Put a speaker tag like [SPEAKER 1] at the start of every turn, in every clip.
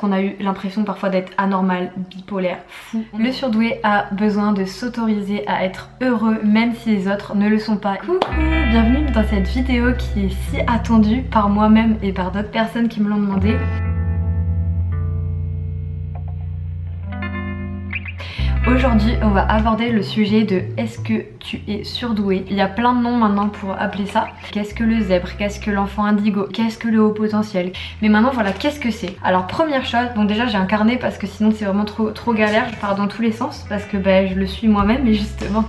[SPEAKER 1] qu'on a eu l'impression parfois d'être anormal, bipolaire, fou. Le surdoué a besoin de s'autoriser à être heureux même si les autres ne le sont pas. Coucou, bienvenue dans cette vidéo qui est si attendue par moi-même et par d'autres personnes qui me l'ont demandé. Aujourd'hui, on va aborder le sujet de est-ce que tu es surdoué? Il y a plein de noms maintenant pour appeler ça. Qu'est-ce que le zèbre? Qu'est-ce que l'enfant indigo? Qu'est-ce que le haut potentiel? Mais maintenant, voilà, qu'est-ce que c'est? Alors, première chose, bon déjà j'ai un carnet parce que sinon c'est vraiment trop galère. Je pars dans tous les sens parce que je le suis moi-même et justement,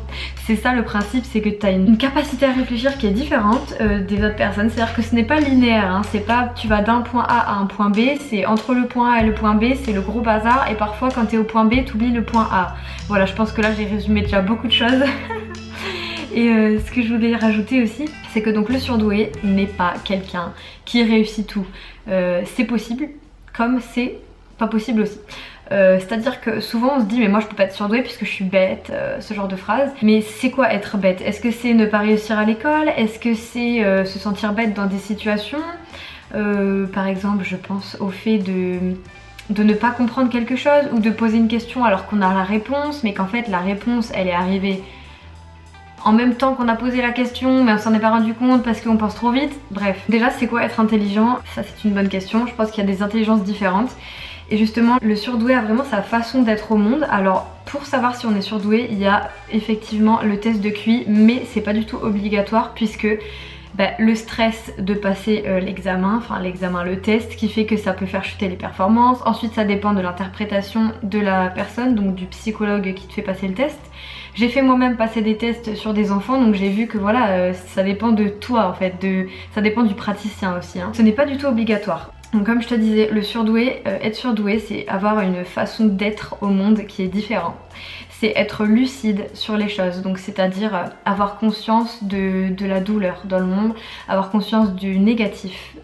[SPEAKER 1] c'est ça le principe, c'est que tu as une capacité à réfléchir qui est différente des autres personnes. C'est-à-dire que ce n'est pas linéaire, hein. C'est pas tu vas d'un point A à un point B, c'est entre le point A et le point B, c'est le gros bazar et parfois quand tu es au point B, tu oublies le point A. Voilà, je pense que là j'ai résumé déjà beaucoup de choses. Et ce que je voulais rajouter aussi, c'est que donc le surdoué n'est pas quelqu'un qui réussit tout. C'est possible, comme c'est pas possible aussi. C'est-à-dire que souvent on se dit mais moi je peux pas être surdouée puisque je suis bête, ce genre de phrase. Mais c'est quoi être bête? Est-ce que c'est ne pas réussir à l'école? Est-ce que c'est se sentir bête dans des situations? Par exemple, je pense au fait de ne pas comprendre quelque chose ou de poser une question alors qu'on a la réponse mais qu'en fait la réponse elle est arrivée en même temps qu'on a posé la question mais on s'en est pas rendu compte parce qu'on pense trop vite. Bref, déjà c'est quoi être intelligent? Ça c'est une bonne question, je pense qu'il y a des intelligences différentes et justement le surdoué a vraiment sa façon d'être au monde. Alors pour savoir si on est surdoué, il y a effectivement le test de QI mais c'est pas du tout obligatoire puisque le stress de passer l'examen, le test, qui fait que ça peut faire chuter les performances. Ensuite ça dépend de l'interprétation de la personne, donc du psychologue qui te fait passer le test. J'ai fait moi-même passer des tests sur des enfants, donc j'ai vu que voilà, ça dépend de toi en fait, ça dépend du praticien aussi, hein. Ce n'est pas du tout obligatoire. Donc comme je te disais, le surdoué, être surdoué c'est avoir une façon d'être au monde qui est différente. C'est être lucide sur les choses, donc c'est-à-dire avoir conscience de la douleur dans le monde, avoir conscience du négatif.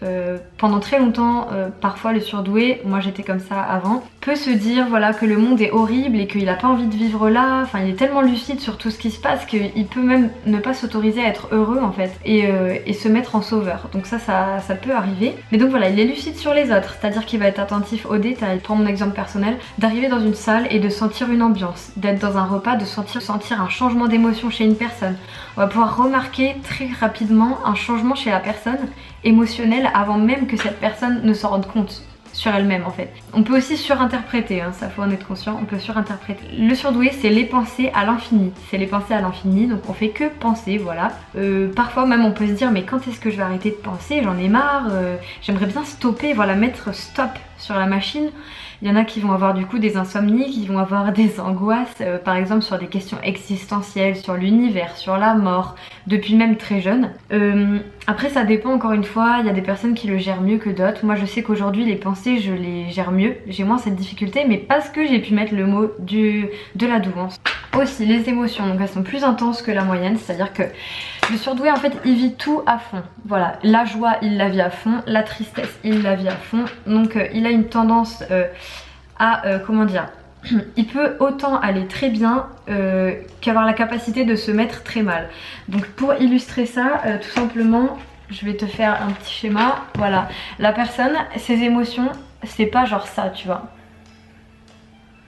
[SPEAKER 1] Pendant très longtemps, parfois le surdoué, moi j'étais comme ça avant, peut se dire voilà que le monde est horrible et qu'il a pas envie de vivre là, enfin il est tellement lucide sur tout ce qui se passe qu'il peut même ne pas s'autoriser à être heureux en fait et se mettre en sauveur. Donc ça peut arriver. Mais donc voilà, il est lucide sur les autres, c'est-à-dire qu'il va être attentif aux détails. Prends mon exemple personnel, d'arriver dans une salle et de sentir une ambiance, d'être dans un repas, de sentir un changement d'émotion chez une personne. On va pouvoir remarquer très rapidement un changement chez la personne émotionnel avant même que cette personne ne s'en rende compte sur elle-même en fait. On peut aussi surinterpréter, hein, ça faut en être conscient, on peut surinterpréter. Le surdoué c'est les pensées à l'infini, donc on fait que penser, voilà. Parfois même on peut se dire mais quand est-ce que je vais arrêter de penser, j'en ai marre, j'aimerais bien stopper, voilà, mettre stop sur la machine. Il y en a qui vont avoir du coup des insomnies, qui vont avoir des angoisses, par exemple sur des questions existentielles, sur l'univers, sur la mort, depuis même très jeune. Après ça dépend encore une fois, il y a des personnes qui le gèrent mieux que d'autres. Moi je sais qu'aujourd'hui les pensées je les gère mieux, j'ai moins cette difficulté mais parce que j'ai pu mettre le mot de la douance. Aussi les émotions, donc elles sont plus intenses que la moyenne, c'est-à-dire que le surdoué en fait il vit tout à fond. Voilà, la joie il la vit à fond, la tristesse il la vit à fond, donc il a une tendance à comment dire, il peut autant aller très bien qu'avoir la capacité de se mettre très mal. Donc pour illustrer ça, tout simplement, je vais te faire un petit schéma. Voilà, la personne, ses émotions, c'est pas genre ça, tu vois.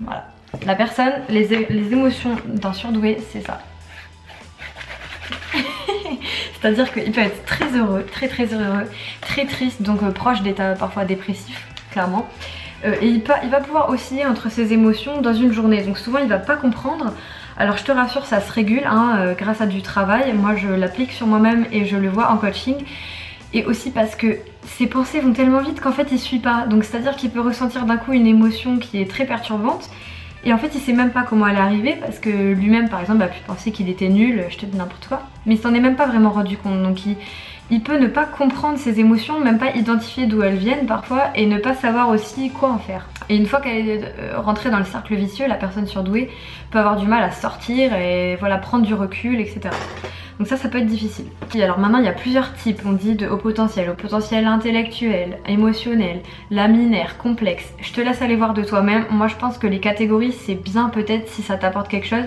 [SPEAKER 1] Voilà, la personne, les émotions d'un surdoué, c'est ça. C'est-à-dire qu'il peut être très heureux, très heureux, très triste, donc proche d'état parfois dépressif, clairement. Et il va pouvoir osciller entre ses émotions dans une journée, donc souvent il va pas comprendre. Alors je te rassure, ça se régule hein, grâce à du travail. Moi je l'applique sur moi-même et je le vois en coaching. Et aussi parce que ses pensées vont tellement vite qu'en fait il suit pas. Donc c'est à dire qu'il peut ressentir d'un coup une émotion qui est très perturbante et en fait il sait même pas comment elle est arrivée parce que lui-même par exemple a pu penser qu'il était nul, je te dis n'importe quoi, mais il s'en est même pas vraiment rendu compte. Donc il peut ne pas comprendre ses émotions, même pas identifier d'où elles viennent parfois et ne pas savoir aussi quoi en faire. Et une fois qu'elle est rentrée dans le cercle vicieux, la personne surdouée peut avoir du mal à sortir et voilà, prendre du recul, etc. Donc ça peut être difficile. Et alors maintenant il y a plusieurs types, on dit de haut potentiel intellectuel, émotionnel, laminaire, complexe. Je te laisse aller voir de toi-même. Moi je pense que les catégories c'est bien peut-être si ça t'apporte quelque chose.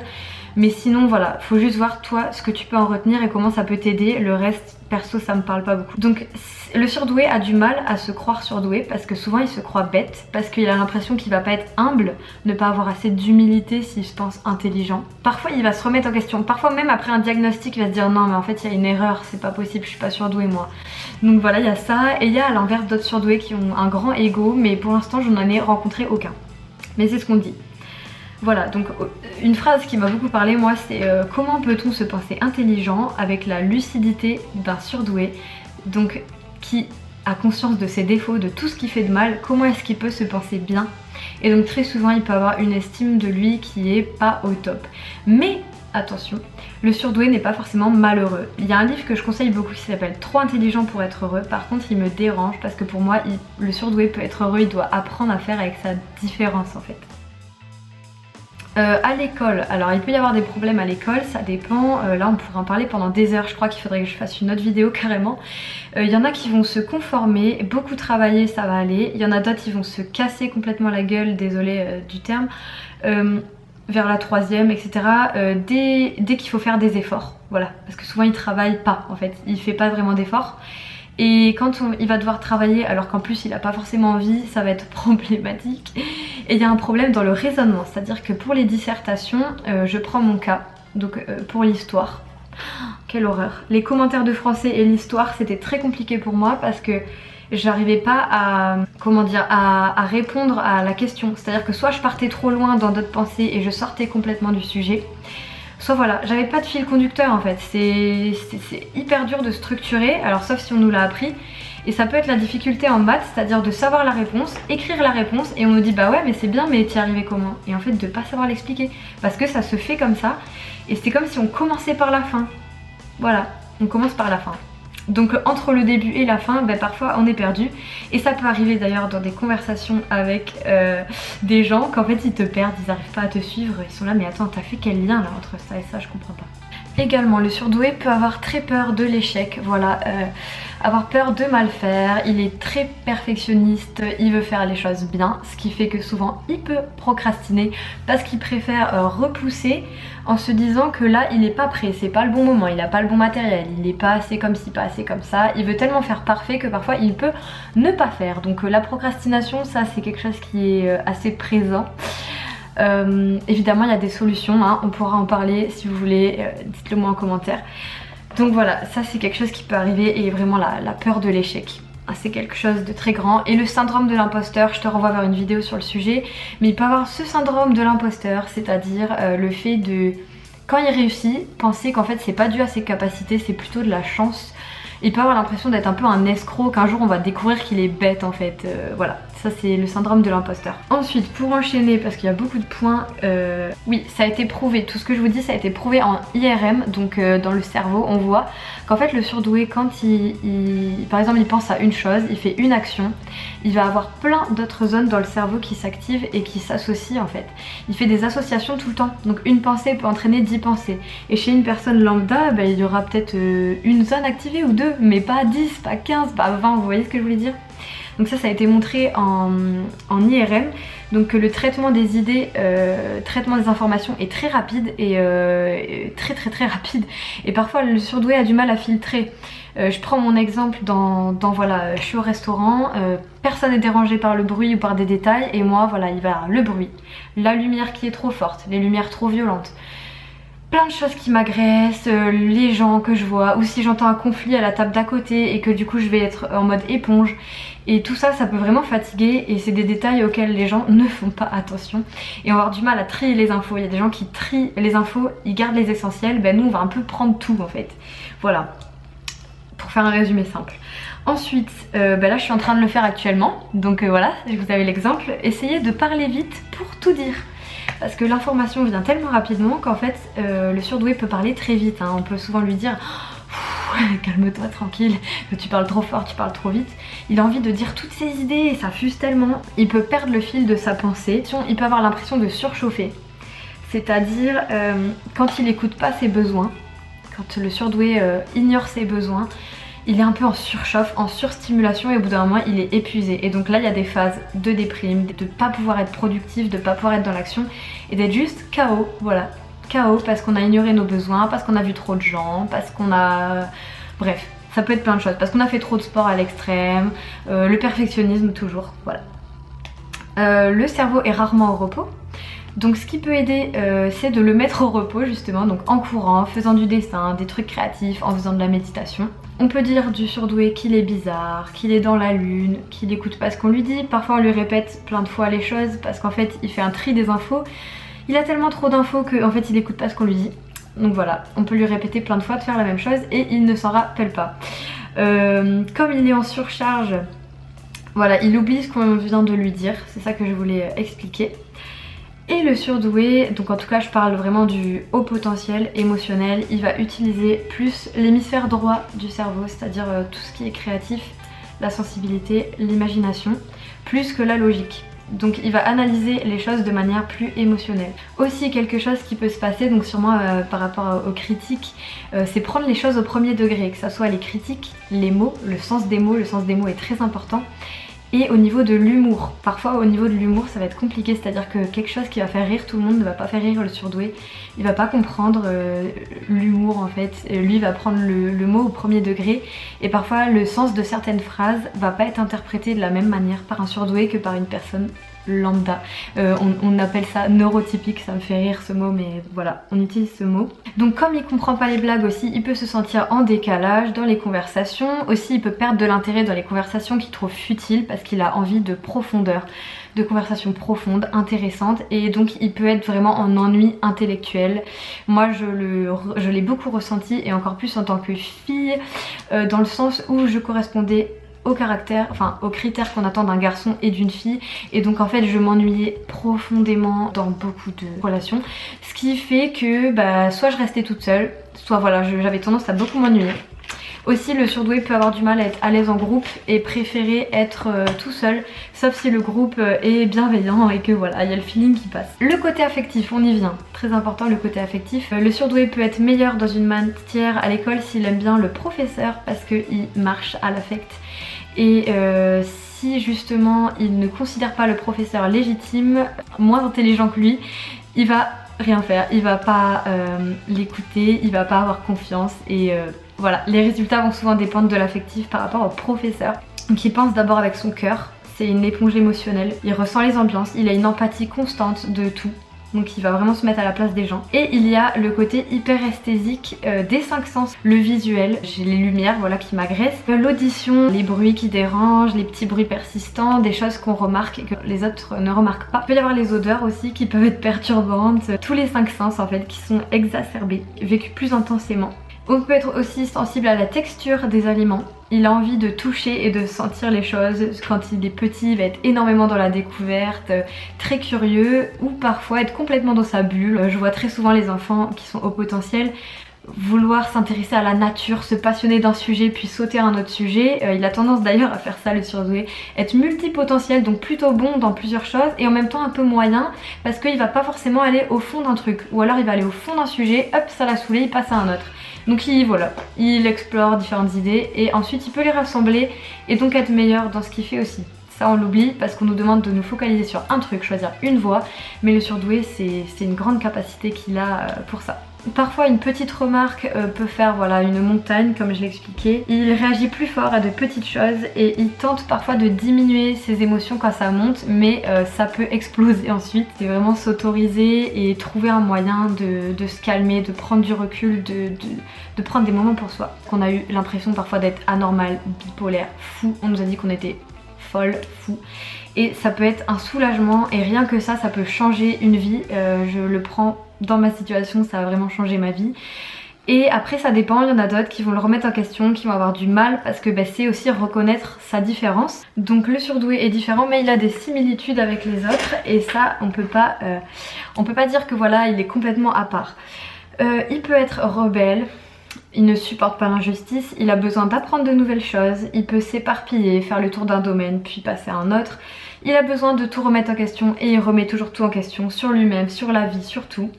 [SPEAKER 1] Mais sinon voilà, faut juste voir toi ce que tu peux en retenir et comment ça peut t'aider. Le reste, perso, ça me parle pas beaucoup. Donc le surdoué a du mal à se croire surdoué parce que souvent il se croit bête, parce qu'il a l'impression qu'il va pas être humble, ne pas avoir assez d'humilité s'il se pense intelligent. Parfois il va se remettre en question, parfois même après un diagnostic il va se dire non mais en fait il y a une erreur, c'est pas possible, je suis pas surdoué moi. Donc voilà, il y a ça, et il y a à l'inverse d'autres surdoués qui ont un grand ego, mais pour l'instant je n'en ai rencontré aucun. Mais c'est ce qu'on dit. Voilà, donc une phrase qui m'a beaucoup parlé moi, c'est comment peut-on se penser intelligent avec la lucidité d'un surdoué, donc qui a conscience de ses défauts, de tout ce qui fait de mal, comment est-ce qu'il peut se penser bien? Et donc très souvent il peut avoir une estime de lui qui est pas au top. Mais attention, le surdoué n'est pas forcément malheureux. Il y a un livre que je conseille beaucoup qui s'appelle Trop intelligent pour être heureux. Par contre il me dérange parce que pour moi le surdoué peut être heureux, il doit apprendre à faire avec sa différence en fait. À l'école, alors il peut y avoir des problèmes à l'école, ça dépend, là on pourrait en parler pendant des heures, je crois qu'il faudrait que je fasse une autre vidéo carrément. Il y en a qui vont se conformer, beaucoup travailler ça va aller, il y en a d'autres qui vont se casser complètement la gueule, désolé du terme, vers la troisième etc. Dès qu'il faut faire des efforts, voilà, parce que souvent il travaille pas en fait, il fait pas vraiment d'efforts. Et quand il va devoir travailler alors qu'en plus il n'a pas forcément envie, ça va être problématique. Et il y a un problème dans le raisonnement, c'est-à-dire que pour les dissertations, je prends mon cas, donc pour l'histoire. Quelle horreur. Les commentaires de français et l'histoire c'était très compliqué pour moi parce que j'arrivais pas à, comment dire, à répondre à la question. C'est-à-dire que soit je partais trop loin dans d'autres pensées et je sortais complètement du sujet, soit voilà, j'avais pas de fil conducteur en fait, c'est hyper dur de structurer, alors sauf si on nous l'a appris, et ça peut être la difficulté en maths, c'est-à-dire de savoir la réponse, écrire la réponse, et on nous dit bah ouais mais c'est bien mais t'y arrivais comment? Et en fait de pas savoir l'expliquer, parce que ça se fait comme ça, et c'est comme si on commençait par la fin, voilà, on commence par la fin. Donc entre le début et la fin, ben, parfois on est perdu. Et ça peut arriver d'ailleurs dans des conversations avec des gens qu'en fait ils te perdent, ils n'arrivent pas à te suivre. Ils sont là mais attends, t'as fait quel lien là entre ça et ça, je comprends pas. Également le surdoué peut avoir très peur de l'échec, voilà, avoir peur de mal faire, il est très perfectionniste, il veut faire les choses bien, ce qui fait que souvent il peut procrastiner parce qu'il préfère repousser en se disant que là il est pas prêt, c'est pas le bon moment, il a pas le bon matériel, il est pas assez comme ci, pas assez comme ça, il veut tellement faire parfait que parfois il peut ne pas faire. Donc la procrastination, ça c'est quelque chose qui est assez présent. Évidemment il y a des solutions, hein, on pourra en parler si vous voulez, dites-le moi en commentaire. Donc voilà, ça c'est quelque chose qui peut arriver, et vraiment la peur de l'échec. C'est quelque chose de très grand. Et le syndrome de l'imposteur, je te renvoie vers une vidéo sur le sujet, mais il peut avoir ce syndrome de l'imposteur, c'est-à-dire le fait de, quand il réussit, penser qu'en fait c'est pas dû à ses capacités, c'est plutôt de la chance. Il peut avoir l'impression d'être un peu un escroc, qu'un jour on va découvrir qu'il est bête en fait, voilà. Ça c'est le syndrome de l'imposteur. Ensuite, pour enchaîner, parce qu'il y a beaucoup de points, oui, ça a été prouvé, tout ce que je vous dis ça a été prouvé en IRM, donc dans le cerveau, on voit qu'en fait le surdoué, quand par exemple il pense à une chose, il fait une action, il va avoir plein d'autres zones dans le cerveau qui s'activent et qui s'associent en fait. Il fait des associations tout le temps, donc une pensée peut entraîner 10 pensées. Et chez une personne lambda, bah, il y aura peut-être une zone activée ou deux, mais pas 10, pas 15, pas 20, vous voyez ce que je voulais dire? Donc ça a été montré en IRM, donc le traitement des idées, traitement des informations est très rapide et très rapide, et parfois le surdoué a du mal à filtrer. Je prends mon exemple voilà, je suis au restaurant, personne n'est dérangé par le bruit ou par des détails, et moi voilà, il va le bruit, la lumière qui est trop forte, les lumières trop violentes, plein de choses qui m'agressent, les gens que je vois, ou si j'entends un conflit à la table d'à côté et que du coup je vais être en mode éponge, et tout ça, ça peut vraiment fatiguer, et c'est des détails auxquels les gens ne font pas attention et ont avoir du mal à trier les infos. Il y a des gens qui trient les infos, ils gardent les essentiels, ben nous on va un peu prendre tout en fait, voilà, pour faire un résumé simple. Ensuite, ben là je suis en train de le faire actuellement, donc voilà, vous avez l'exemple, essayez de parler vite pour tout dire. Parce que l'information vient tellement rapidement qu'en fait le surdoué peut parler très vite, hein. On peut souvent lui dire calme-toi tranquille, tu parles trop fort, tu parles trop vite. Il a envie de dire toutes ses idées et ça fuse tellement. Il peut perdre le fil de sa pensée, il peut avoir l'impression de surchauffer. C'est-à-dire quand il n'écoute pas ses besoins, quand le surdoué ignore ses besoins, il est un peu en surchauffe, en surstimulation, et au bout d'un moment il est épuisé. Et donc là il y a des phases de déprime, de pas pouvoir être productif, de pas pouvoir être dans l'action et d'être juste KO, voilà. KO parce qu'on a ignoré nos besoins, parce qu'on a vu trop de gens, parce qu'on a... Bref, ça peut être plein de choses, parce qu'on a fait trop de sport à l'extrême, le perfectionnisme toujours, voilà. Le cerveau est rarement au repos. Donc ce qui peut aider c'est de le mettre au repos justement, donc en courant, en faisant du dessin, des trucs créatifs, en faisant de la méditation. On peut dire du surdoué qu'il est bizarre, qu'il est dans la lune, qu'il écoute pas ce qu'on lui dit. Parfois on lui répète plein de fois les choses parce qu'en fait il fait un tri des infos. Il a tellement trop d'infos qu'en fait il écoute pas ce qu'on lui dit. Donc voilà, on peut lui répéter plein de fois de faire la même chose et il ne s'en rappelle pas. Comme il est en surcharge, voilà, il oublie ce qu'on vient de lui dire, c'est ça que je voulais expliquer. Et le surdoué, donc en tout cas je parle vraiment du haut potentiel émotionnel, il va utiliser plus l'hémisphère droit du cerveau, c'est-à-dire tout ce qui est créatif, la sensibilité, l'imagination, plus que la logique. Donc il va analyser les choses de manière plus émotionnelle. Aussi quelque chose qui peut se passer, donc sûrement par rapport aux critiques, c'est prendre les choses au premier degré, que ce soit les critiques, les mots, le sens des mots est très important. Et au niveau de l'humour, parfois au niveau de l'humour ça va être compliqué, c'est-à-dire que quelque chose qui va faire rire tout le monde ne va pas faire rire le surdoué, il va pas comprendre l'humour en fait, lui va prendre le mot au premier degré et parfois le sens de certaines phrases va pas être interprété de la même manière par un surdoué que par une personne lambda. On appelle ça neurotypique, ça me fait rire ce mot mais voilà, on utilise ce mot. Donc comme il comprend pas les blagues aussi, il peut se sentir en décalage dans les conversations, aussi il peut perdre de l'intérêt dans les conversations qu'il trouve futiles parce qu'il a envie de profondeur, de conversations profondes, intéressantes et donc il peut être vraiment en ennui intellectuel. Moi je l'ai beaucoup ressenti et encore plus en tant que fille dans le sens où je correspondais au caractère, enfin aux critères qu'on attend d'un garçon et d'une fille et donc en fait je m'ennuyais profondément dans beaucoup de relations, ce qui fait que soit je restais toute seule, soit voilà j'avais tendance à beaucoup m'ennuyer. Aussi le surdoué peut avoir du mal à être à l'aise en groupe et préférer être tout seul, sauf si le groupe est bienveillant et que voilà, il y a le feeling qui passe. Le côté affectif, on y vient, très important le côté affectif. Le surdoué peut être meilleur dans une matière à l'école s'il aime bien le professeur parce qu'il marche à l'affect. Et si justement il ne considère pas le professeur légitime, moins intelligent que lui, il va rien faire, il va pas l'écouter, il va pas avoir confiance et voilà, les résultats vont souvent dépendre de l'affectif par rapport au professeur. Donc il pense d'abord avec son cœur, c'est une éponge émotionnelle, il ressent les ambiances, il a une empathie constante de tout. Donc il va vraiment se mettre à la place des gens. Et il y a le côté hyper esthésique des 5 sens. Le visuel, j'ai les lumières voilà, qui m'agressent. L'audition, les bruits qui dérangent, les petits bruits persistants, des choses qu'on remarque et que les autres ne remarquent pas. Il peut y avoir les odeurs aussi qui peuvent être perturbantes. Tous les 5 sens en fait qui sont exacerbés, vécus plus intensément. On peut être aussi sensible à la texture des aliments. Il a envie de toucher et de sentir les choses. Quand il est petit, il va être énormément dans la découverte, très curieux ou parfois être complètement dans sa bulle. Je vois très souvent les enfants qui sont au potentiel vouloir s'intéresser à la nature, se passionner d'un sujet puis sauter à un autre sujet. Il a tendance d'ailleurs à faire ça le surdoué, être multipotentiel donc plutôt bon dans plusieurs choses et en même temps un peu moyen parce qu'il va pas forcément aller au fond d'un truc ou alors il va aller au fond d'un sujet, hop ça l'a saoulé, il passe à un autre. Donc voilà, il explore différentes idées et ensuite il peut les rassembler et donc être meilleur dans ce qu'il fait aussi. Ça on l'oublie parce qu'on nous demande de nous focaliser sur un truc, choisir une voie, mais le surdoué c'est une grande capacité qu'il a pour ça. Parfois une petite remarque peut faire voilà, une montagne comme je l'ai expliqué. Il réagit plus fort à de petites choses et il tente parfois de diminuer ses émotions quand ça monte mais ça peut exploser ensuite. C'est vraiment s'autoriser et trouver un moyen de se calmer, de prendre du recul, de prendre des moments pour soi. On a eu l'impression parfois d'être anormal, bipolaire, fou. On nous a dit qu'on était folle, fou. Et ça peut être un soulagement et rien que ça peut changer une vie. Je le prends dans ma situation, ça a vraiment changé ma vie. Et après ça dépend, il y en a d'autres qui vont le remettre en question, qui vont avoir du mal parce que c'est aussi reconnaître sa différence. Donc le surdoué est différent mais il a des similitudes avec les autres et ça on peut pas dire que voilà il est complètement à part. Il peut être rebelle, il ne supporte pas l'injustice, il a besoin d'apprendre de nouvelles choses, il peut s'éparpiller, faire le tour d'un domaine puis passer à un autre. Il a besoin de tout remettre en question et il remet toujours tout en question, sur lui-même, sur la vie, sur tout.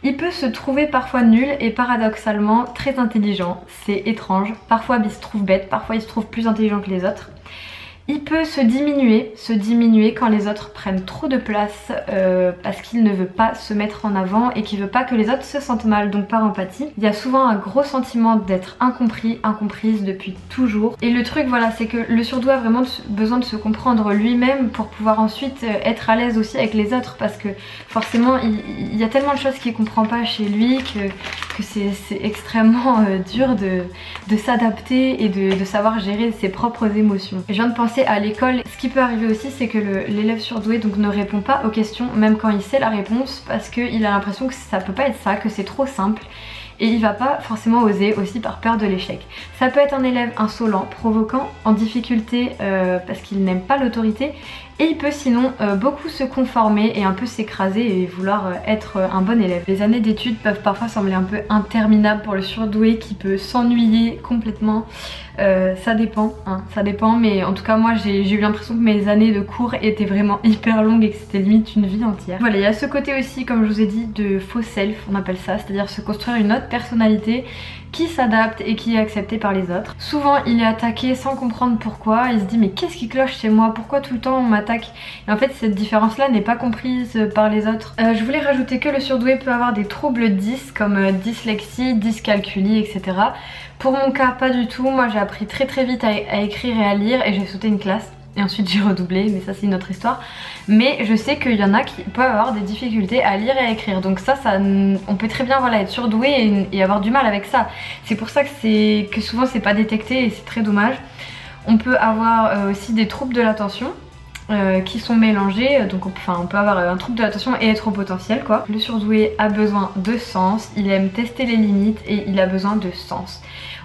[SPEAKER 1] Il peut se trouver parfois nul et paradoxalement très intelligent, c'est étrange. Parfois il se trouve bête, parfois il se trouve plus intelligent que les autres. Il peut se diminuer quand les autres prennent trop de place parce qu'il ne veut pas se mettre en avant et qu'il veut pas que les autres se sentent mal, donc par empathie. Il y a souvent un gros sentiment d'être incompris, incomprise depuis toujours. Et le truc voilà, c'est que le surdoué a vraiment besoin de se comprendre lui-même pour pouvoir ensuite être à l'aise aussi avec les autres, parce que forcément il y a tellement de choses qu'il comprend pas chez lui que c'est extrêmement dur de s'adapter et de savoir gérer ses propres émotions. Je viens de penser à l'école, ce qui peut arriver aussi c'est que l'élève surdoué donc ne répond pas aux questions même quand il sait la réponse, parce qu'il a l'impression que ça peut pas être ça, que c'est trop simple, et il va pas forcément oser aussi par peur de l'échec. Ça peut être un élève insolent, provoquant, en difficulté parce qu'il n'aime pas l'autorité, et il peut sinon beaucoup se conformer et un peu s'écraser et vouloir être un bon élève. Les années d'études peuvent parfois sembler un peu interminables pour le surdoué qui peut s'ennuyer complètement. Ça dépend, mais en tout cas moi j'ai eu l'impression que mes années de cours étaient vraiment hyper longues et que c'était limite une vie entière. Voilà, il y a ce côté aussi, comme je vous ai dit, de faux self, on appelle ça, c'est-à-dire se construire une autre personnalité qui s'adapte et qui est acceptée par les autres. Souvent il est attaqué sans comprendre pourquoi, il se dit mais qu'est-ce qui cloche chez moi, pourquoi tout le temps on m'attaque, et en fait cette différence là n'est pas comprise par les autres. Je voulais rajouter que le surdoué peut avoir des troubles 10 comme dyslexie, dyscalculie, etc. Pour mon cas pas du tout, moi j'ai appris très vite à écrire et à lire et j'ai sauté une classe. Et ensuite j'ai redoublé, mais ça c'est une autre histoire. Mais je sais qu'il y en a qui peuvent avoir des difficultés à lire et à écrire. Donc ça on peut très bien voilà, être surdoué et avoir du mal avec ça. C'est pour ça que souvent c'est pas détecté et c'est très dommage. On peut avoir aussi des troubles de l'attention. Qui sont mélangés, donc on peut avoir un trouble de l'attention et être au potentiel quoi. Le surdoué a besoin de sens, il aime tester les limites et il a besoin de sens.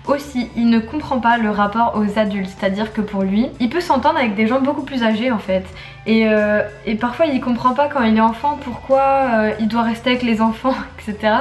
[SPEAKER 1] Aussi, il ne comprend pas le rapport aux adultes, c'est-à-dire que pour lui, il peut s'entendre avec des gens beaucoup plus âgés en fait. Et parfois il comprend pas quand il est enfant pourquoi il doit rester avec les enfants, etc.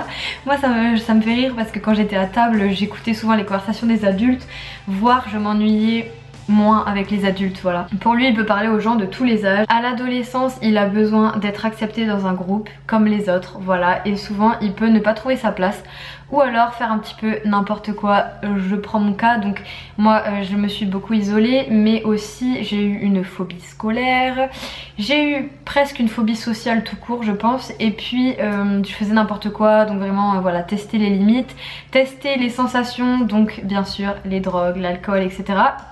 [SPEAKER 1] Moi ça me fait rire parce que quand j'étais à table, j'écoutais souvent les conversations des adultes, voire je m'ennuyais moins avec les adultes, voilà. Pour lui, il peut parler aux gens de tous les âges. À l'adolescence, il a besoin d'être accepté dans un groupe comme les autres, voilà. Et souvent, il peut ne pas trouver sa place ou alors faire un petit peu n'importe quoi. Je prends mon cas, donc moi je me suis beaucoup isolée, mais aussi j'ai eu une phobie scolaire, j'ai eu presque une phobie sociale tout court je pense, et puis je faisais n'importe quoi, donc vraiment voilà, tester les limites, tester les sensations, donc bien sûr les drogues, l'alcool, etc.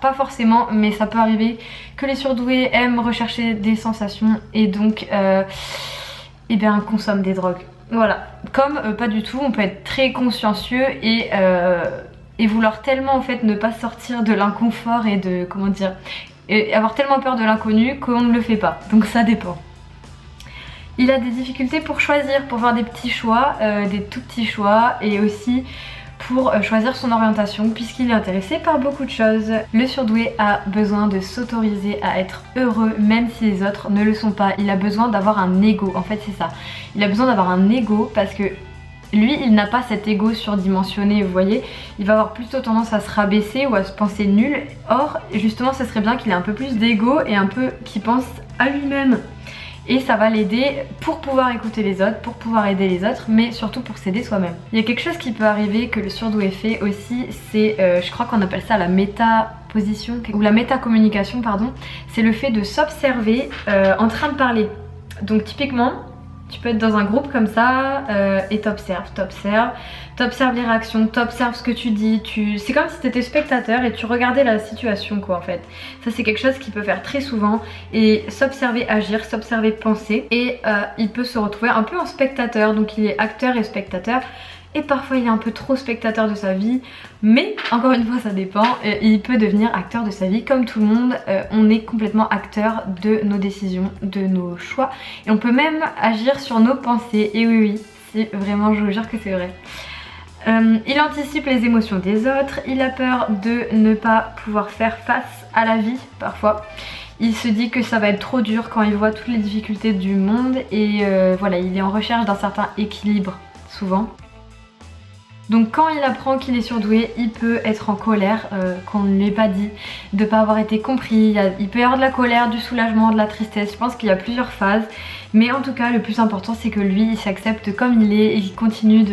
[SPEAKER 1] Pas forcément, mais ça peut arriver que les surdoués aiment rechercher des sensations et donc eh bien consomment des drogues. Voilà, comme pas du tout, on peut être très consciencieux et vouloir tellement en fait ne pas sortir de l'inconfort et de, comment dire, et avoir tellement peur de l'inconnu qu'on ne le fait pas, donc ça dépend. Il a des difficultés pour choisir, pour faire des petits choix, des tout petits choix, et aussi pour choisir son orientation puisqu'il est intéressé par beaucoup de choses. Le surdoué a besoin de s'autoriser à être heureux même si les autres ne le sont pas. Il a besoin d'avoir un ego, en fait c'est ça. Il a besoin d'avoir un ego parce que lui il n'a pas cet ego surdimensionné, vous voyez. Il va avoir plutôt tendance à se rabaisser ou à se penser nul. Or justement ça serait bien qu'il ait un peu plus d'ego et un peu qu'il pense à lui-même. Et ça va l'aider pour pouvoir écouter les autres, pour pouvoir aider les autres, mais surtout pour s'aider soi-même. Il y a quelque chose qui peut arriver que le surdoué fait aussi, c'est, je crois qu'on appelle ça la métaposition, ou la métacommunication, pardon. C'est le fait de s'observer en train de parler. Donc typiquement, tu peux être dans un groupe comme ça et t'observes les réactions, t'observes ce que tu dis, c'est comme si t'étais spectateur et tu regardais la situation quoi en fait. Ça c'est quelque chose qu'il peut faire très souvent, et s'observer agir, s'observer penser, et il peut se retrouver un peu en spectateur, donc il est acteur et spectateur. Et parfois il est un peu trop spectateur de sa vie, mais encore une fois ça dépend, il peut devenir acteur de sa vie comme tout le monde. On est complètement acteur de nos décisions, de nos choix, et on peut même agir sur nos pensées, et oui c'est vraiment, je vous jure que c'est vrai. Il anticipe les émotions des autres, il a peur de ne pas pouvoir faire face à la vie parfois. Il se dit que ça va être trop dur quand il voit toutes les difficultés du monde, et voilà, il est en recherche d'un certain équilibre souvent. Donc quand il apprend qu'il est surdoué, il peut être en colère, qu'on ne lui ait pas dit, de ne pas avoir été compris. Il peut y avoir de la colère, du soulagement, de la tristesse. Je pense qu'il y a plusieurs phases. Mais en tout cas, le plus important, c'est que lui, il s'accepte comme il est et qu'il continue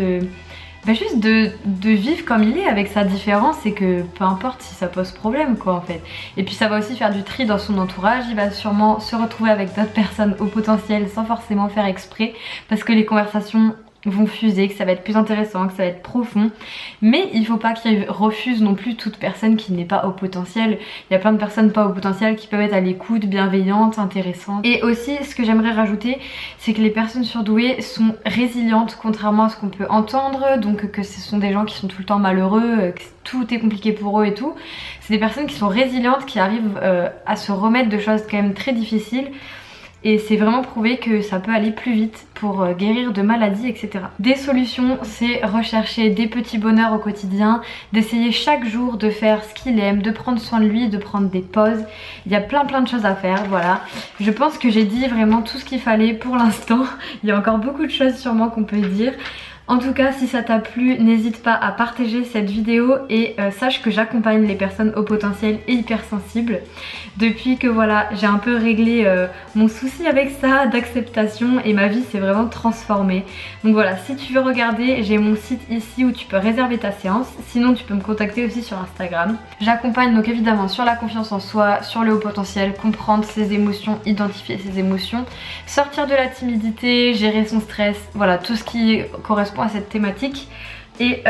[SPEAKER 1] juste de vivre comme il est avec sa différence et que peu importe si ça pose problème quoi en fait. Et puis ça va aussi faire du tri dans son entourage, il va sûrement se retrouver avec d'autres personnes au potentiel sans forcément faire exprès parce que les conversations vont fuser, que ça va être plus intéressant, que ça va être profond, mais il faut pas qu'ils refusent non plus toute personne qui n'est pas au potentiel. Il y a plein de personnes pas au potentiel qui peuvent être à l'écoute, bienveillantes, intéressantes. Et aussi ce que j'aimerais rajouter, c'est que les personnes surdouées sont résilientes contrairement à ce qu'on peut entendre, donc que ce sont des gens qui sont tout le temps malheureux, que tout est compliqué pour eux et tout. C'est des personnes qui sont résilientes, qui arrivent à se remettre de choses quand même très difficiles. Et c'est vraiment prouvé que ça peut aller plus vite pour guérir de maladies, etc. Des solutions, c'est rechercher des petits bonheurs au quotidien, d'essayer chaque jour de faire ce qu'il aime, de prendre soin de lui, de prendre des pauses. Il y a plein de choses à faire, voilà. Je pense que j'ai dit vraiment tout ce qu'il fallait pour l'instant. Il y a encore beaucoup de choses sûrement qu'on peut dire. En tout cas, si ça t'a plu, n'hésite pas à partager cette vidéo et sache que j'accompagne les personnes au potentiel et hypersensibles. Depuis que voilà, j'ai un peu réglé mon souci avec ça, d'acceptation, et ma vie s'est vraiment transformée. Donc voilà, si tu veux regarder, j'ai mon site ici où tu peux réserver ta séance. Sinon, tu peux me contacter aussi sur Instagram. J'accompagne donc évidemment sur la confiance en soi, sur le haut potentiel, comprendre ses émotions, identifier ses émotions, sortir de la timidité, gérer son stress, voilà, tout ce qui correspond à cette thématique. Et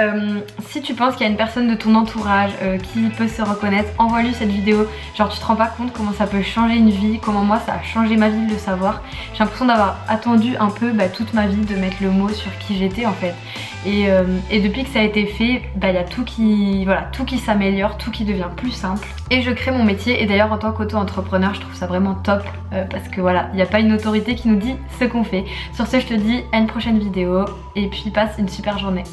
[SPEAKER 1] si tu penses qu'il y a une personne de ton entourage qui peut se reconnaître, envoie-lui cette vidéo. Genre tu te rends pas compte comment ça peut changer une vie, comment moi ça a changé ma vie de le savoir. J'ai l'impression d'avoir attendu un peu toute ma vie de mettre le mot sur qui j'étais en fait. Et depuis que ça a été fait, il y a tout qui s'améliore, tout qui devient plus simple. Et je crée mon métier, et d'ailleurs en tant qu'auto-entrepreneur je trouve ça vraiment top parce que voilà, il n'y a pas une autorité qui nous dit ce qu'on fait. Sur ce, je te dis à une prochaine vidéo et puis passe une super journée.